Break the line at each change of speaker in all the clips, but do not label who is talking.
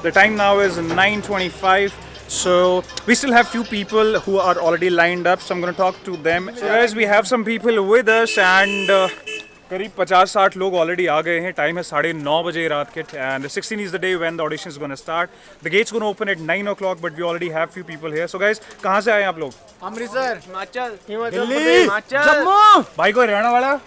The time now is 9:25. So we still have few people who are already lined up. So I'm going to talk to them. So guys, we have some people with us and करीब 50-60 लोग already आ गए हैं. Time है 9:30 रात के and 16 is the day when the audition is going to start. The gates going to open at 9 o'clock but we already have few people here. So guys, कहाँ से आए आप लोग?
अमृतसर, हिमाचल,
जम्मू. भाई कोई हरियाणा वाला?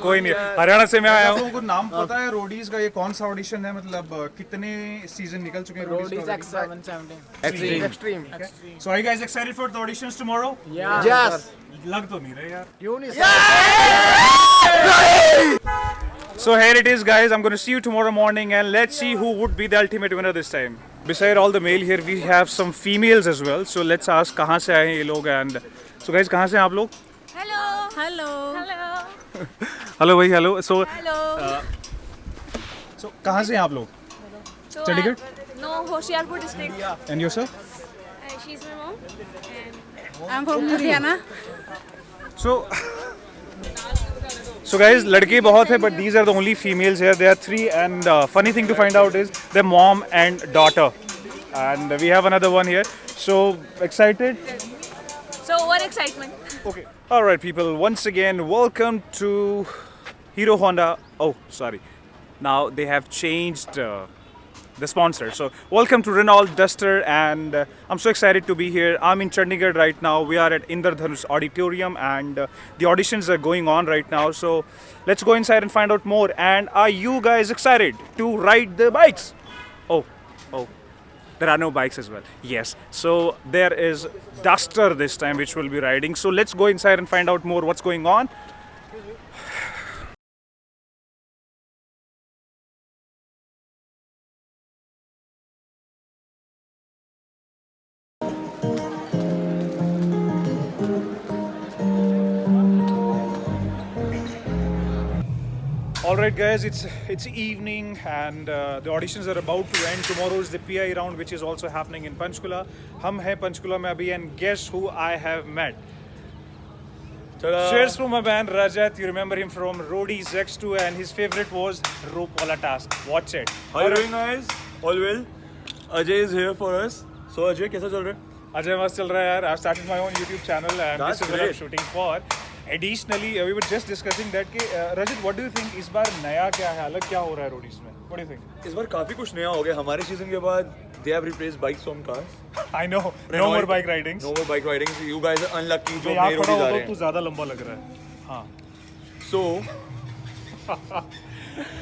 कोई नहीं. हरियाणा से मैं आया हूँ. कुछ नाम पता है रोडीज का? ये कौन सा ऑडिशन है? मतलब कितने सीजन निकल चुके हैं रोडीज का?
Extreme.
So are you guys excited for the auditions tomorrow?
Yes.
लग तो नहीं रहे यार.
क्यों नहीं?
So here it is, guys. I'm going to see you tomorrow morning and let's see who would be the ultimate winner this time. Beside all the male here, we have some females as well. So let's ask कहाँ से आए हैं ये लोग and so guys कहाँ से हैं आप लोग?
Hello. Hello. Hello.
हेलो भाई हेलो. So
Hello.
so कहाँ से हैं आप लोग?
So
Chandigarh?
No, Hoshiarpur district.
And yourself?
She's my mom. And I'm from Ludhiana.
So guys, लड़के बहुत हैं but these are the only females here. There are 3 and funny thing to find out is their mom and daughter. And we have another one here. So excited?
so what excitement.
Okay. All right, people. Once again, welcome to Hero Honda. Oh, sorry. Now they have changed the sponsor. So welcome to Renault Duster, and I'm so excited to be here. I'm in Chandigarh right now. We are at Indradhanush Auditorium, and the auditions are going on right now. So let's go inside and find out more. And are you guys excited to ride the bikes? Oh. There are no bikes as well. Yes. So there is Duster this time which will be riding. So let's go inside and find out more what's going on. Alright guys, it's evening and the auditions are about to end. Tomorrow is the PI round which is also happening in Panchkula. हम हैं Panchkula में अभी and guess who I have met? Cheers from my man Rajat. You remember him from Roadies X2 and his favorite was Rope Wala Task. Watch it.
How are you doing guys? All well? Ajay is here for us. So Ajay, कैसा चल रहा है?
Ajay मस्त चल रहा है यार. I've started my own YouTube channel and
That's
this is what I'm
great.
shooting for. Additionally, we were just discussing that कि Rajat, what do you think इस बार नया क्या है? अलग क्या हो रहा है Roadies में? What do you think?
इस बार काफी कुछ नया हो गया हमारे सीजन के बाद. They have replaced bikes from cars.
I know. No more bike ridings.
No more bike ridings. You guys are unlucky जो
यहाँ
नए
खड़ा
रोडीज
हो
आ
तो
रहे
तू
हैं.
ज़्यादा लंबा लग रहा है. हाँ.
So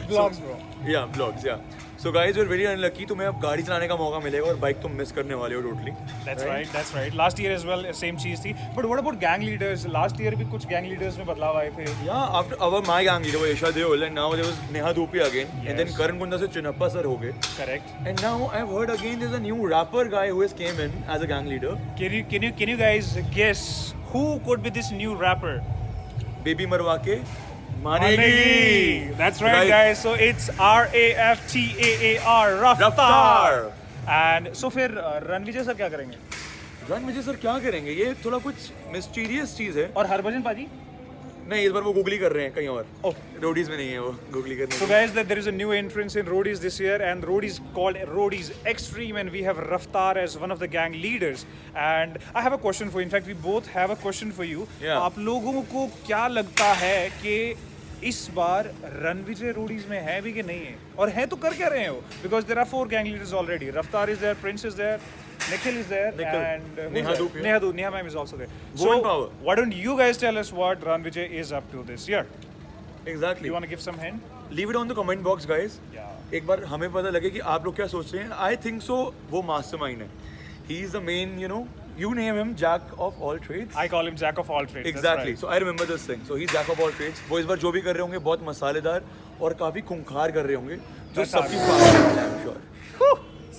Vlogs bro.
yeah, vlogs yeah. So guys, you're very unlucky. तुम्हें अब गाड़ी चलाने का मौका मिलेगा और बाइक तुम मिस करने वाले हो totally.
That's right. That's right. Last year as well, same चीज़ थी. But what about gang leaders? Last year भी कुछ gang leaders में बदलाव आए थे.
Yeah, after my gang leader was Isha Deol and now there was Neha Dhopi again. And then
Yes.
Karan Kunda से Chinnappa sir हो गए.
Correct.
And now I've heard again there's a new rapper guy who has came in as a gang leader.
Can you guys guess who could be this new rapper?
Baby मरवा के मानेगी.
That's right, guys. So it's RAFTAAR, Raftaar.
रफ्तार.
And so फिर Ranvijay sir क्या करेंगे?
Ranvijay sir क्या करेंगे? ये थोड़ा कुछ मिस्टीरियस चीज है.
और हरभजन पाजी?
नहीं, इस बार वो गूगली कर रहे हैं कहीं और.
Oh.
रोडीज में नहीं है वो गूगली करने
So
की.
guys, there is a new entrance in Roadies this year, and Roadies called Roadies Extreme, and we have Raftaar as one of the gang leaders. And I have a question for you. In fact, we both have a question for you.
Yeah.
आप लोगों को क्या लगता है कि इस बार Ranvijay Roadies में है भी कि नहीं है? और है तो कर क्या रहे हो? Because there are 4 gang leaders already. Raftaar is there, Prince is there, Nikhil is there,
Nikhil.
and who's
Neha
there?
Dhopi.
Neha ma'am is also there.
Woman power.
Why don't you guys tell us what Ranvijay is up to this year?
Exactly.
You want to give some hint?
Leave it on the comment box, guys.
Yeah.
एक बार हमें पता लगे कि आप लोग क्या सोच रहे हैं. I think so. वो mastermind है. He is the main, you name him Jack of all trades.
I call him Jack of all trades.
Exactly.
That's
So I remember this thing. So he's Jack of all trades. वो इस बार जो भी कर रहे होंगे बहुत मसालेदार और काफी खूंखार कर रहे होंगे जो
That's
सबकी
our-
फाड़ है, I'm sure.
right.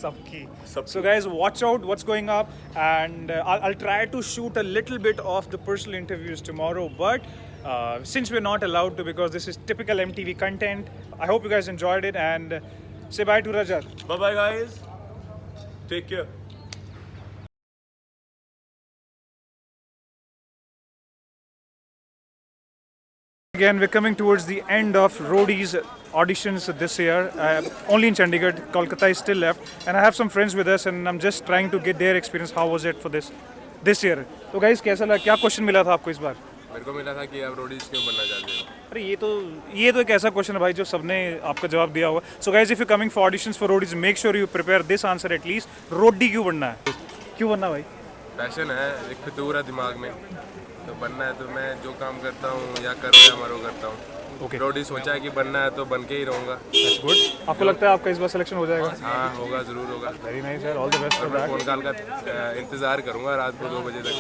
Sabki.
Sabki.
So guys, watch out what's going up, and I'll try to shoot a little bit of the personal interviews tomorrow. But since we're not allowed to, because this is typical MTV content, I hope you guys enjoyed it, and say bye to Rajat.
Bye bye, guys. Take care.
Again, we're coming towards the end of Roadies auditions this year, only in Chandigarh. Kolkata is still left, and I have some friends with us, and I'm just trying to get their experience. How was it for this year? तो guys कैसा लगा? क्या question मिला था आपको इस बार?
मेरे को मिला था कि आप रोडीज क्यों बनना चाहते हो?
अरे ये तो एक ऐसा क्वेश्चन है भाई जो सबने आपका जवाब दिया होगा. So guys, if you're coming for auditions for roadies, make sure you prepare this answer at least. रोडी क्यों बनना है? क्यों बनना भाई?
पैशन है, एक फितूर है दिमाग में, तो बनना है. तो मैं जो काम करता हूँ या करो या मरो करता हूँ.
Okay.
रोडी सोचा है कि बनना है तो बन के ही रहूँगा.
That's good. आपको लगता है आपका इस बार सिलेक्शन हो जाएगा?
हाँ होगा, ज़रूर होगा.
Very nice यार, all the best for
मैं
that.
फ़ोन कॉल का इंतज़ार करूँगा रात को 2 बजे तक.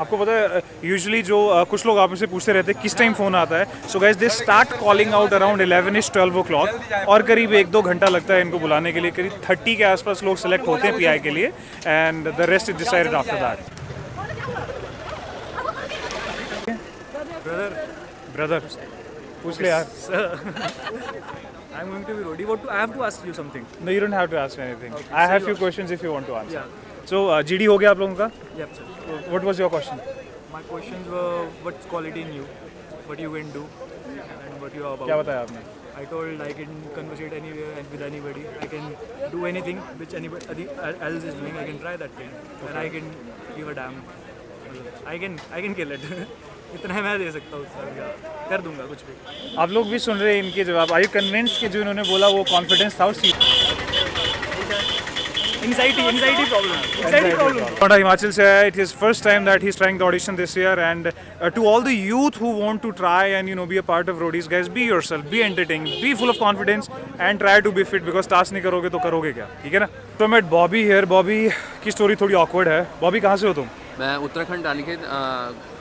आपको पता है यूजुअली जो कुछ लोग आप में से पूछते रहते हैं किस टाइम फ़ोन आता है. So guys they start calling out around 11-12 o'clock और करीब 1-2 घंटा लगता है इनको बुलाने के लिए. करीब 30 के आसपास लोग सेलेक्ट होते हैं पीआई के लिए and the rest is decided after that. Brother पूछ ले यार.
I'm going to be roadie. I have to ask you something.
No, you don't have to ask me anything. I have few questions if you want to answer. So GD हो गया आप लोगों का?
Yep, sir.
What was your question?
My questions were what's quality in you, what you can do, and what you are about.
क्या बताया आपने?
I told I can conversate anywhere and with anybody. I can do anything which anybody else is doing. I can try that thing, and I can give a damn. I can kill it. इतना मैं दे सकता हूँ sir, कर दूंगा कुछ भी.
आप लोग भी सुन रहे हैं इनके जवाब. आर यू कन्विंस्ड कि जो इन्होंने बोला वो कॉन्फिडेंस था उसी?
Anxiety problem.
From Himachal se hai, it is first time that he's trying the audition this year, and to all the youth who want to try and be a part of roadies, guys, be yourself, be entertaining, be full of confidence and try to be fit because task नहीं करोगे तो करोगे क्या, ठीक है ना? तो मैं बॉबी here. बॉबी की स्टोरी थोड़ी awkward है. बॉबी कहाँ से हो तुम?
मैं उत्तराखंड रानीखेत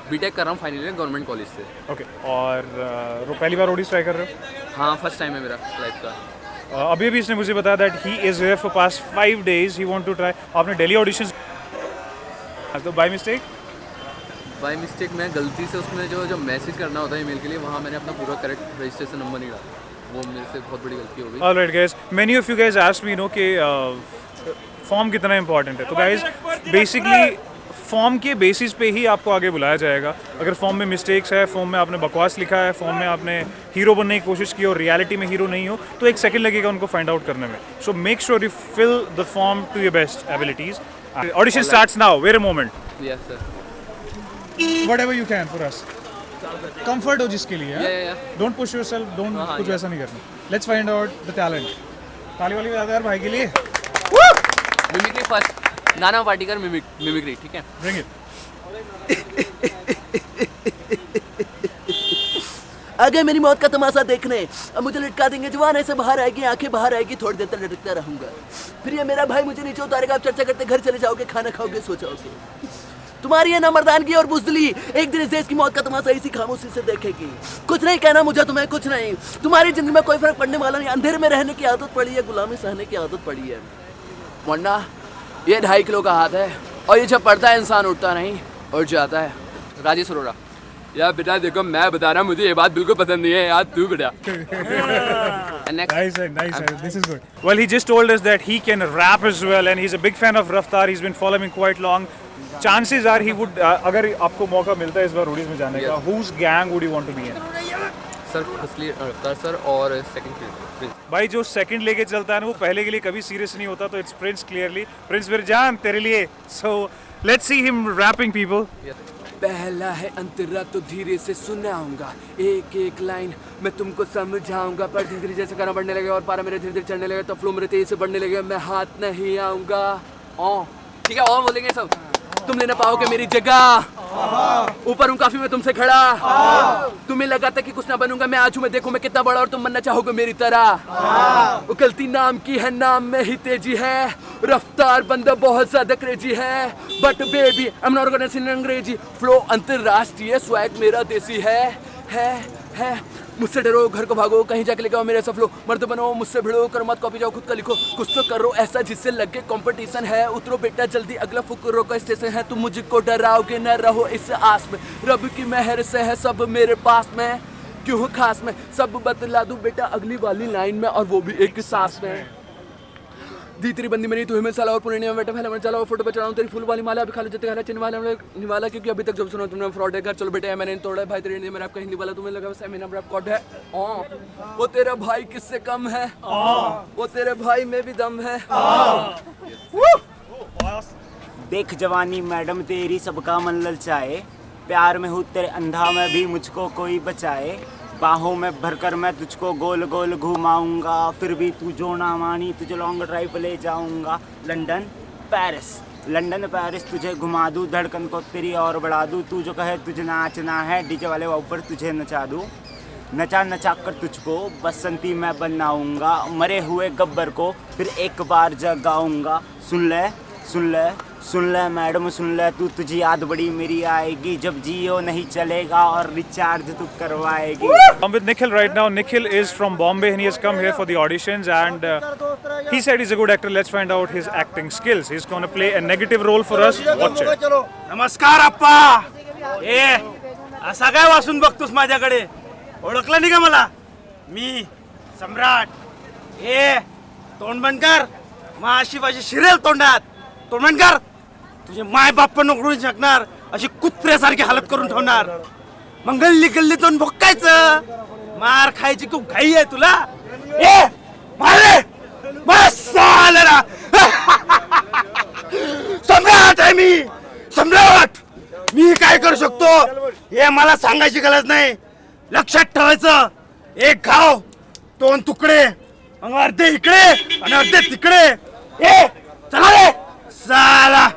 बीटेक कर रहा हूँ फाइनल ईयर गवर्नमेंट कॉलेज से.
ओके. और पहली बार रोडीज ट्राई कर रहे हो?
हाँ, फर्स्ट टाइम है मेरा लाइफ का.
अभी इसने मुझे बताया that he is here for past 5 days. He want to try. आपने दिल्ली ऑडिशंस तो बाय मिस्टेक
मैं गलती से उसमें जो मैसेज करना होता है ईमेल के लिए, वहाँ मैंने अपना पूरा करेक्ट रजिस्ट्रेशन नंबर नहीं डाला. वो मेरे से बहुत बड़ी गलती हो गई.
Alright guys, many of you guys asked me कि फॉर्म कितना इंपॉर्टेंट है. तो गाइस बेसिकली फॉर्म के बेसिस पे ही आपको आगे बुलाया जाएगा. अगर फॉर्म में मिस्टेक्स है, फॉर्म में आपने बकवास लिखा है, फॉर्म में आपने हीरो बनने की कोशिश की और रियलिटी में हीरो नहीं हो, तो 1 सेकंड लगेगा उनको फाइंड आउट करने में. So make sure you fill the form to your best abilities. Audition starts now. Wait a moment.
Yes sir.
Whatever you can for us. Comfort हो जिसके लिए.
या
डोंट पुश योरसेल्फ. डोंट कुछ वैसा नहीं करना. Let's find out the talent. ताली वाली बजा दो यार भाई के लिए.
Mimicry first. Nana Patekar mimicry. ठीक है,
ब्रिंग इट.
आ गए मेरी मौत का तमाशा देखने. अब मुझे लटका देंगे, जवान ऐसे बाहर आएगी, आंखें बाहर आएगी, थोड़ी देर तक लटकता रहूंगा. फिर ये मेरा भाई मुझे नीचे उतारेगा. आप चर्चा करते घर चले जाओगे, खाना खाओगे, सो जाओगे. तुम्हारी ये नामर्दानगी और बुज़दिली एक दिन इस देश की मौत का तमाशा इसी खामोशी से देखेगी. कुछ नहीं कहना मुझे तुम्हें, कुछ नहीं. तुम्हारी जिंदगी में कोई फर्क पड़ने वाला नहीं. अंधेरे में रहने की आदत पड़ी है, गुलामी सहने की आदत पड़ी है. वरना ये 2.5 किलो का हाथ है और ये जब पड़ता है इंसान उठता नहीं, उठ जाता है. राजेश अरोड़ा. यार बेटा देखो, मैं बता रहा हूँ, मुझे ये बात बिल्कुल पसंद नहीं है यार. तू बेटा.
Nice. This is good. Well, he just told us that he can rap as well, and he's a big fan of Raftaar. He's been following him quite long. Chances are he would. अगर आपको मौका मिलता है इस बार Roadies में जाने का, whose gang would you want to be in?
Sir firstly रफ्तार सर और सेकंड प्रिंस.
भाई जो सेकंड लेके चलता है ना, वो पहले के लिए कभी सीरियस नहीं होता. तो it's prince clearly. Prince Virjan तेरे लिए. So let's see him rapping people.
पहला है अंतरा तो धीरे से सुनाऊंगा, एक एक लाइन मैं तुमको समझाऊंगा. पर धीरे धीरे जैसे गाना बढ़ने लगे और पारा मेरे धीरे धीरे चढ़ने लगे, तो फ्लो मेरे तेज से बढ़ने लगे. मैं हाथ नहीं आऊंगा. ठीक है, और बोलेंगे सब. तुम ले ना पाओगे मेरी जगह. ऊपर हूँ काफी मैं तुमसे खड़ा. तुम्हें लगा था कि कुछ ना बनूंगा, मैं आज हूँ. मैं देखो मैं कितना बड़ा और तुम बनना चाहोगे मेरी तरह. गलती नाम की है, नाम में ही तेजी है. रफ्तार बंदा बहुत ज्यादा क्रेजी है. But baby I am not gonna सिंग अंग्रेजी. फ्लो अंतरराष्ट्रीय, स्वैग मेरा देसी है. मुझसे डरो, घर को भागो, कहीं जाके लेके आओ मेरे ऐसा फ्लो. मर्द बनो, मुझसे भिड़ो, करो मत कॉपी, जाओ खुद का लिखो. कुछ तो करो ऐसा जिससे लगे कंपटीशन है. उतरो बेटा जल्दी, अगला फुकरों का स्टेशन है. तुम मुझको डराओगे न, रहो इस आस में. रब की मेहर से है सब मेरे पास में. क्यों खास में सब बतला दूं बेटा अगली वाली लाइन में, और वो भी एक सांस में. दी तेरी बंदी मेरी तू हिमें साला और पुणे में बैठा पहले मैं चला और फोटो पे चढ़ाऊं तेरी फूल वाली माला अभी खाली जते खाना चिन्ह वाला निवाला क्योंकि अभी तक जब सुना तुमने फ्रॉड है घर चलो बेटे मैंने तोड़ा भाई तेरे ने मेरा आपका हिंदी वाला तुम्हें लगा बस मेरा रैप कॉड है वो तेरा भाई किससे कम है वो तेरे भाई में भी दम है
देख जवानी मैडम तेरी सबका मन ललचाए प्यार में हूँ तेरे अंधा मैं भी मुझको कोई बचाए बाहों में भरकर मैं तुझको गोल गोल घुमाऊंगा फिर भी तू जो ना मानी तुझे लॉन्ग ड्राइव पे ले जाऊंगा लंदन पेरिस तुझे घुमा दूँ धड़कन को तेरी और बढ़ा दूँ तू जो कहे तुझे नाचना है डीजे वाले ऊपर तुझे नचा दूँ नचा कर तुझको बसंती मैं बनाऊंगा मरे हुए गब्बर को फिर एक बार जगाऊंगा सुन ले मैडम सुन ले तू तुझे याद बड़ी मेरी आएगी जब जियो नहीं चलेगा और रिचार्ज तू करवाएगी.
I'm with Nikhil right now. Nikhil is from Bombay and he has come here for the auditions and he said he's a good actor. Let's find out his acting skills. He's going to play a negative role for us. Watch it.
नमस्कार अप्पा ए असा काय वाचून बघतोस माझ्याकडे ओळखलं नाही का मला मी सम्राट ए तोंड बंद कर माशी माझी शिरेल तोंडात तोंड बंद कर तुझे माय बाप पण उघडून शकणार अशी कुत्र्यासारखी हालत करून ठेवणार मग गल्ली गल्ली जाऊन भोकायचं मार खायची खूप घाई आहे तुला ए मारे बस साला सम्राट आहे मी सम्राट मी काय करू शकतो हे मला सांगायची गरज नाही लक्षात ठेवायचं एक घाव दोन तुकडे मग अर्धे इकडे आणि अर्धे तिकडे ए चला रे साला